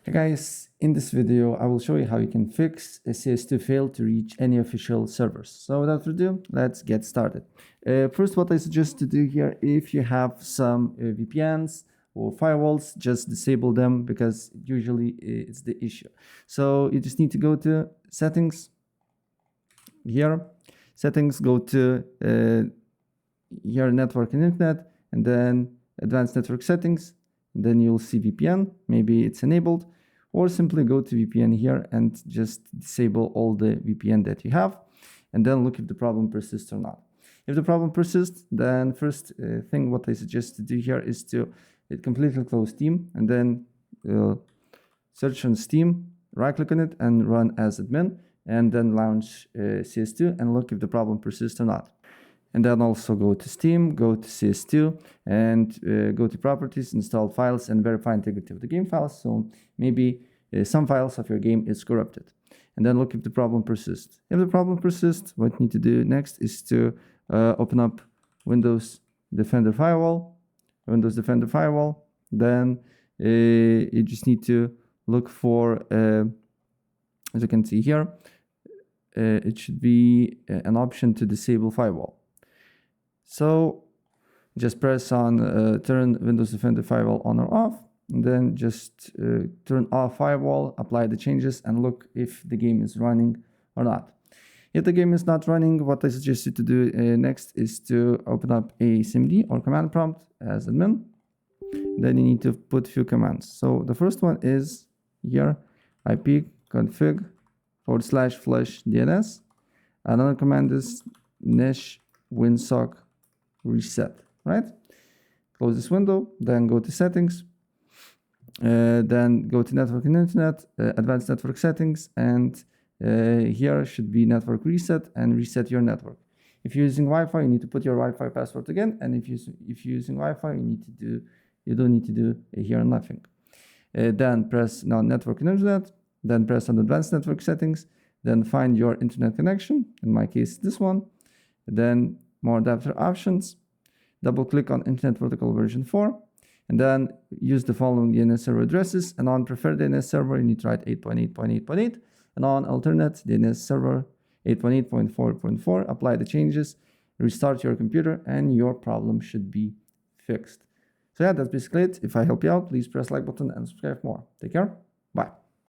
Hey guys, in this video I will show you how you can fix a CS2 fail to reach any official servers. So without further ado, let's get started. First, what I suggest to do here, if you have some VPNs or firewalls, just disable them because usually it's the issue. So you just need to go to settings here, go to here network and internet, and then advanced network settings. Then you'll see VPN, maybe it's enabled, or simply go to VPN here and just disable all the VPN that you have, and then look if the problem persists or not. If the problem persists, then first thing what I suggest to do here is to completely close Steam, and then search on Steam, right click on it and run as admin, and then launch CS2 and look if the problem persists or not. And then also go to Steam, go to CS2, and go to properties, install files, and verify integrity of the game files. So maybe some files of your game is corrupted. And then look if the problem persists. If the problem persists, what you need to do next is to open up Windows Defender Firewall. Then you just need to look for, as you can see here, it should be an option to disable firewall. So just press on turn Windows Defender Firewall on or off, and then just turn off firewall, apply the changes, and look if the game is running or not. If the game is not running, what I suggest you to do next is to open up a CMD or command prompt as admin. Then you need to put few commands. So the first one is here, ipconfig /flush DNS. Another command is nesh winsock reset, right? Close this window, then go to settings, then go to network and internet, advanced network settings, and here should be network reset and reset your network. If you're using Wi-Fi, you need to put your Wi-Fi password again, and if you're using Wi-Fi, you don't need to do here nothing. Then press now network and internet, then press on advanced network settings, then find your internet connection, in my case this one, then more adapter options, double click on Internet Protocol version 4, and then use the following DNS server addresses. And on preferred DNS server, you need to write 8.8.8.8, and on alternate DNS server 8.8.4.4, apply the changes, restart your computer, and your problem should be fixed. So yeah, that's basically it. If I help you out, please press like button and subscribe for more. Take care. Bye.